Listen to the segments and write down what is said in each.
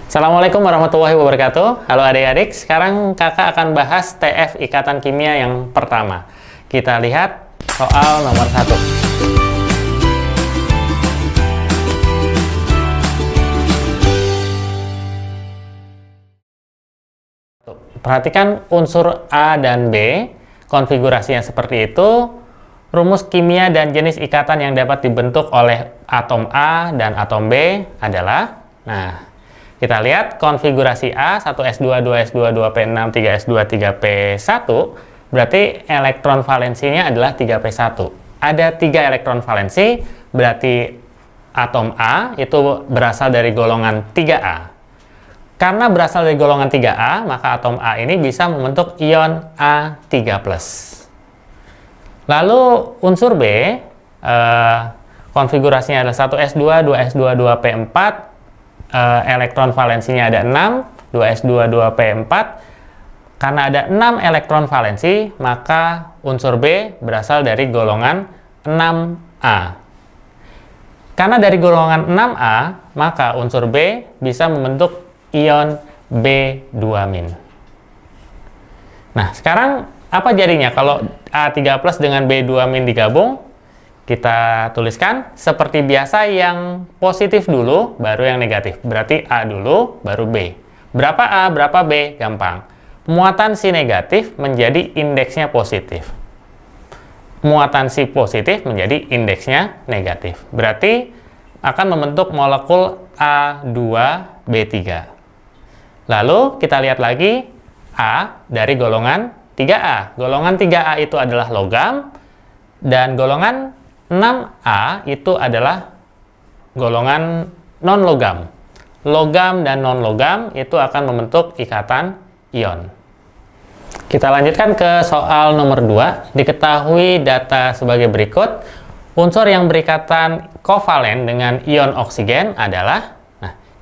Assalamualaikum warahmatullahi wabarakatuh. Halo adik-adik, sekarang kakak akan bahas TF ikatan kimia yang pertama. Kita lihat soal nomor 1. Perhatikan unsur A dan B, konfigurasinya seperti itu. Rumus kimia dan jenis ikatan yang dapat dibentuk oleh atom A dan atom B adalah, kita lihat konfigurasi A, 1s2, 2s2, 2p6, 3s2, 3p1, berarti elektron valensinya adalah 3p1. Ada 3 elektron valensi, berarti atom A itu berasal dari golongan 3A. Karena berasal dari golongan 3A, maka atom A ini bisa membentuk ion A3+. Lalu unsur B, konfigurasinya adalah 1s2, 2s2, 2p4, elektron valensinya ada 6, 2s2, 2p4. Karena ada 6 elektron valensi, maka unsur B berasal dari golongan 6A. Karena dari golongan 6A, maka unsur B bisa membentuk ion B2-. Nah, sekarang apa jadinya kalau A3+ dengan B2- digabung? Kita tuliskan seperti biasa, yang positif dulu, baru yang negatif. Berarti A dulu, baru B. Berapa A, berapa B? Gampang. Muatan si negatif menjadi indeksnya positif. Muatan si positif menjadi indeksnya negatif. Berarti akan membentuk molekul A2B3. Lalu kita lihat lagi A dari golongan 3A. Golongan 3A itu adalah logam, dan golongan 6A itu adalah golongan non-logam. Logam dan non-logam itu akan membentuk ikatan ion. Kita lanjutkan ke soal nomor 2. Diketahui data sebagai berikut. Unsur yang berikatan kovalen dengan ion oksigen adalah,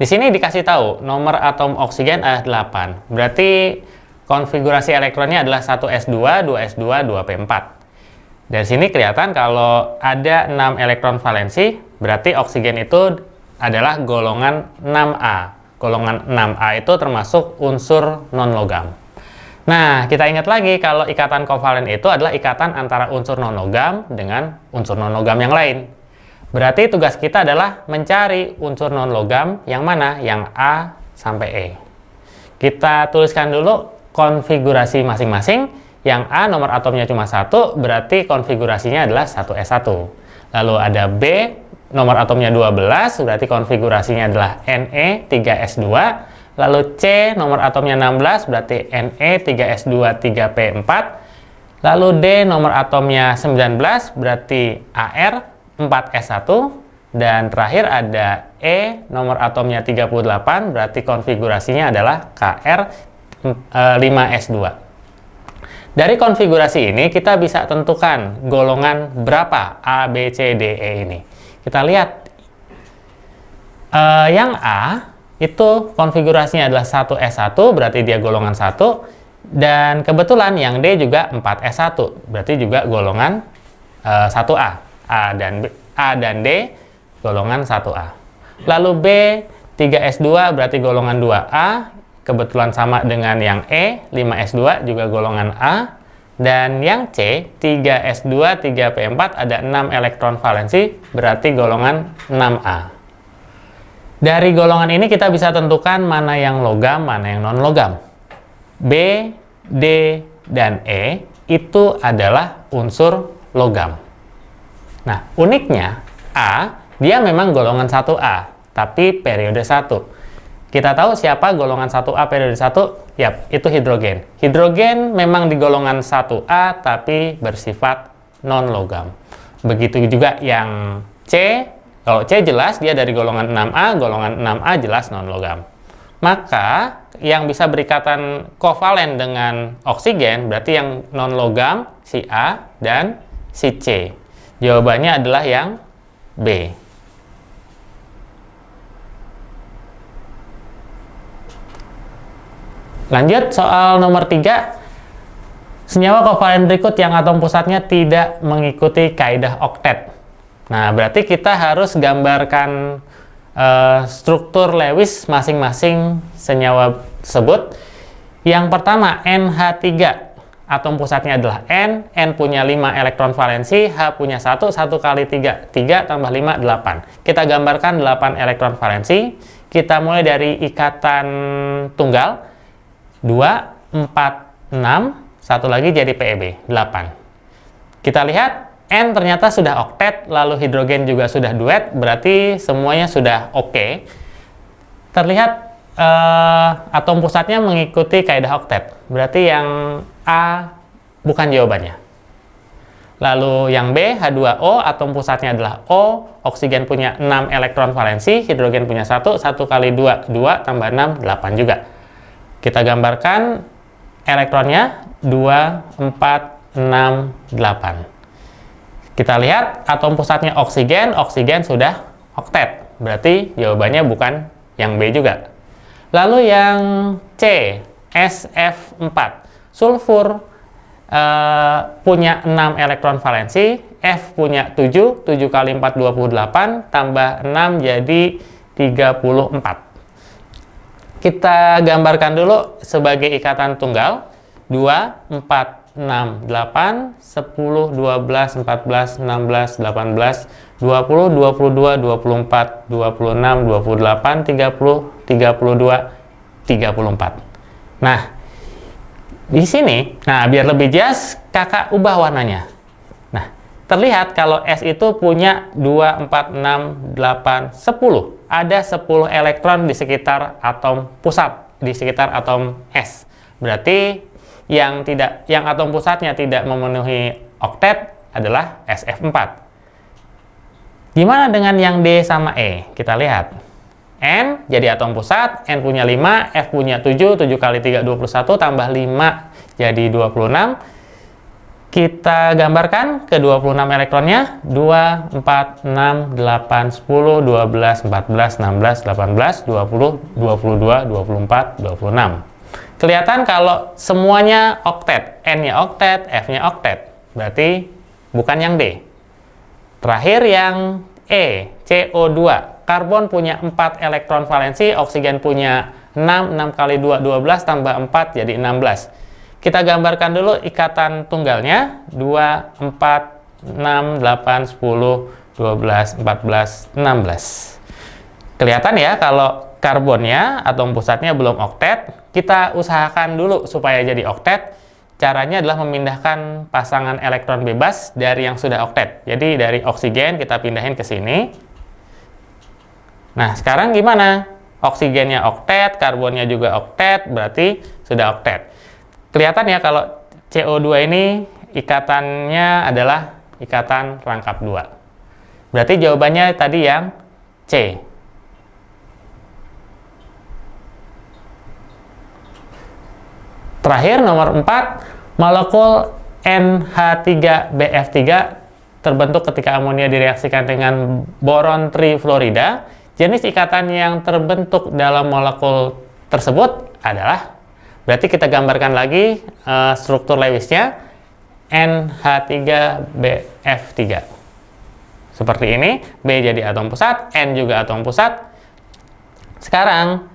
di sini dikasih tahu nomor atom oksigen ada 8. Berarti konfigurasi elektronnya adalah 1s2, 2s2, 2p4. Dari sini kelihatan kalau ada 6 elektron valensi, berarti oksigen itu adalah golongan 6A. Golongan 6A itu termasuk unsur non-logam. Nah, kita ingat lagi kalau ikatan kovalen itu adalah ikatan antara unsur non-logam dengan unsur non-logam yang lain. Berarti tugas kita adalah mencari unsur non-logam yang mana? Yang A sampai E. Kita tuliskan dulu konfigurasi masing-masing. Yang A nomor atomnya cuma 1, berarti konfigurasinya adalah 1s1. Lalu ada B nomor atomnya 12, berarti konfigurasinya adalah Ne 3s2. Lalu C nomor atomnya 16, berarti Ne 3s2, 3p4. Lalu D nomor atomnya 19, berarti Ar 4s1. Dan terakhir ada E nomor atomnya 38, berarti konfigurasinya adalah Kr 5s2. Dari konfigurasi ini kita bisa tentukan golongan berapa A, B, C, D, E ini. Kita lihat yang A itu konfigurasinya adalah 1s1, berarti dia golongan 1. Dan kebetulan yang D juga 4s1, berarti juga golongan 1A. A dan D golongan 1A. Lalu B 3s2 berarti golongan 2A. Kebetulan sama dengan yang E, 5s2 juga golongan A. Dan yang C, 3s2, 3p4 ada 6 elektron valensi, berarti golongan 6A. Dari golongan ini kita bisa tentukan mana yang logam, mana yang non-logam. B, D, dan E itu adalah unsur logam. Nah, uniknya A, dia memang golongan 1A, tapi periode 1. Kita tahu siapa golongan 1A periode 1? Yap, itu hidrogen. Hidrogen memang di golongan 1A, tapi bersifat non-logam. Begitu juga yang C. Kalau C jelas dia dari golongan 6A, golongan 6A jelas non-logam. Maka yang bisa berikatan kovalen dengan oksigen, berarti yang non-logam si A dan si C. Jawabannya adalah yang B. Lanjut, soal nomor 3. Senyawa kovalen berikut yang atom pusatnya tidak mengikuti kaidah oktet. Nah, berarti kita harus gambarkan struktur Lewis masing-masing senyawa tersebut. Yang pertama, NH3. Atom pusatnya adalah N punya 5 elektron valensi, H punya 1 kali 3 tambah 5, 8. Kita gambarkan 8 elektron valensi. Kita mulai dari ikatan tunggal, 2, 4, 6, satu lagi jadi PeB, 8. Kita lihat, N ternyata sudah oktet, lalu hidrogen juga sudah duet, berarti semuanya sudah oke. Terlihat atom pusatnya mengikuti kaidah oktet, berarti yang A bukan jawabannya. Lalu yang B, H2O, atom pusatnya adalah O, oksigen punya 6 elektron valensi, hidrogen punya 1 kali 2, 2 tambah 6, 8 juga. Kita gambarkan elektronnya, 2, 4, 6, 8. Kita lihat atom pusatnya oksigen sudah oktet. Berarti jawabannya bukan yang B juga. Lalu yang C, SF4. Sulfur punya 6 elektron valensi, F punya 7 kali 4, 28, tambah 6 jadi 34. Kita gambarkan dulu sebagai ikatan tunggal, 2, 4, 6, 8, 10, 12, 14, 16, 18, 20, 22, 24, 26, 28, 30, 32, 34. Nah, di sini, biar lebih jelas, kakak ubah warnanya. Nah, terlihat kalau S itu punya 2, 4, 6, 8, 10. Ada 10 elektron di sekitar atom pusat, di sekitar atom S. Berarti yang atom pusatnya tidak memenuhi oktet adalah SF4. Gimana dengan yang D sama E? Kita lihat. N jadi atom pusat, N punya 5, F punya 7 kali 3, 21, tambah 5 jadi 26. Kita gambarkan ke 26 elektronnya, 2, 4, 6, 8, 10, 12, 14, 16, 18, 20, 22, 24, 26. Kelihatan kalau semuanya oktet, N-nya oktet, F-nya oktet. Berarti bukan yang D. Terakhir yang E, CO2. Karbon punya 4 elektron valensi, oksigen punya 6 kali 2, 12, tambah 4 jadi 16. Kita gambarkan dulu ikatan tunggalnya, 2, 4, 6, 8, 10, 12, 14, 16. Kelihatan ya kalau karbonnya, atom pusatnya belum oktet. Kita usahakan dulu supaya jadi oktet. Caranya adalah memindahkan pasangan elektron bebas dari yang sudah oktet. Jadi dari oksigen kita pindahin ke sini. Nah, sekarang gimana? Oksigennya oktet, karbonnya juga oktet, berarti sudah oktet. Kelihatan ya kalau CO2 ini ikatannya adalah ikatan rangkap 2. Berarti jawabannya tadi yang C. Terakhir, nomor 4, molekul NH3BF3 terbentuk ketika amonia direaksikan dengan boron trifluorida. Jenis ikatan yang terbentuk dalam molekul tersebut adalah, berarti kita gambarkan lagi struktur Lewisnya, NH3BF3. Seperti ini, B jadi atom pusat, N juga atom pusat. Sekarang,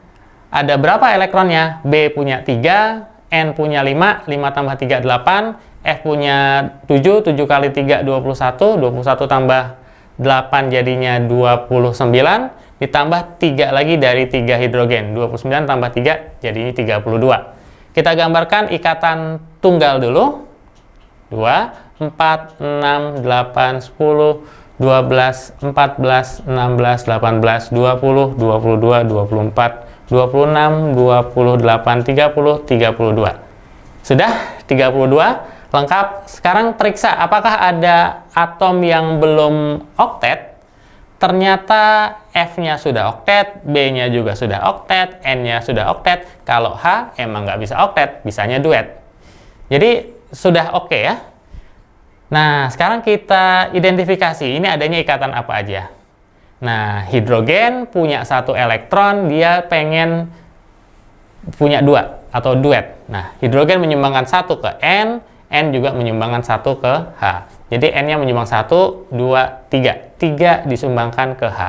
ada berapa elektronnya? B punya 3, N punya 5, 5 tambah 3, 8, F punya 7 kali 3, 21, 21 tambah 8 jadinya 29, ditambah 3 lagi dari 3 hidrogen, 29 tambah 3 jadinya 32. Kita gambarkan ikatan tunggal dulu, 2, 4, 6, 8, 10, 12, 14, 16, 18, 20, 22, 24, 26, 28, 30, 32. Sudah 32 lengkap. Sekarang periksa apakah ada atom yang belum oktet. Ternyata F-nya sudah oktet, B-nya juga sudah oktet, N-nya sudah oktet. Kalau H emang nggak bisa oktet, bisanya duet. Jadi sudah oke ya. Nah, sekarang kita identifikasi ini adanya ikatan apa aja. Nah, hidrogen punya 1 elektron, dia pengen punya 2 atau duet. Nah, hidrogen menyumbangkan 1 ke N juga menyumbangkan 1 ke H. Jadi N-nya menyumbang 1, 2, 3. 3 disumbangkan ke H.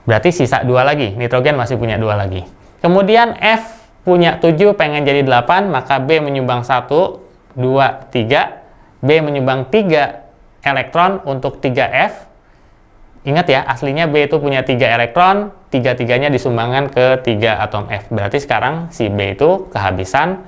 Berarti sisa 2 lagi, nitrogen masih punya 2 lagi. Kemudian F punya 7, pengen jadi 8, maka B menyumbang 1, 2, 3. B menyumbang 3 elektron untuk 3F. Ingat ya, aslinya B itu punya 3 elektron, 3-3-nya disumbangkan ke 3 atom F. Berarti sekarang si B itu kehabisan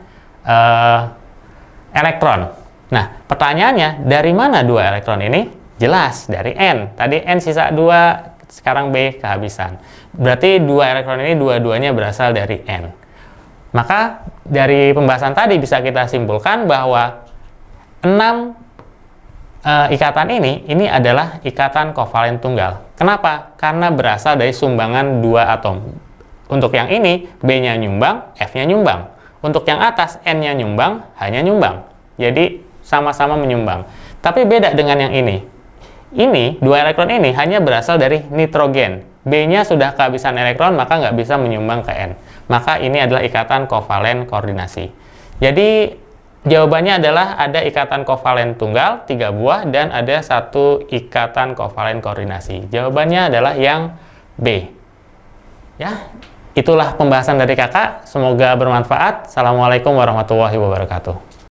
elektron. Nah, pertanyaannya, dari mana 2 elektron ini? Jelas, dari N. Tadi N sisa 2, sekarang B kehabisan. Berarti 2 elektron ini dua-duanya berasal dari N. Maka, dari pembahasan tadi bisa kita simpulkan bahwa 6 ikatan ini adalah ikatan kovalen tunggal. Kenapa? Karena berasal dari sumbangan 2 atom. Untuk yang ini, B-nya nyumbang, F-nya nyumbang. Untuk yang atas, N-nya nyumbang, H-nya nyumbang. Jadi, sama-sama menyumbang. Tapi beda dengan yang ini. Ini, 2 elektron ini hanya berasal dari nitrogen. B-nya sudah kehabisan elektron, maka nggak bisa menyumbang ke N. Maka ini adalah ikatan kovalen koordinasi. Jadi, jawabannya adalah ada ikatan kovalen tunggal 3 buah dan ada 1 ikatan kovalen koordinasi. Jawabannya adalah yang B. Ya, itulah pembahasan dari kakak. Semoga bermanfaat. Assalamualaikum warahmatullahi wabarakatuh.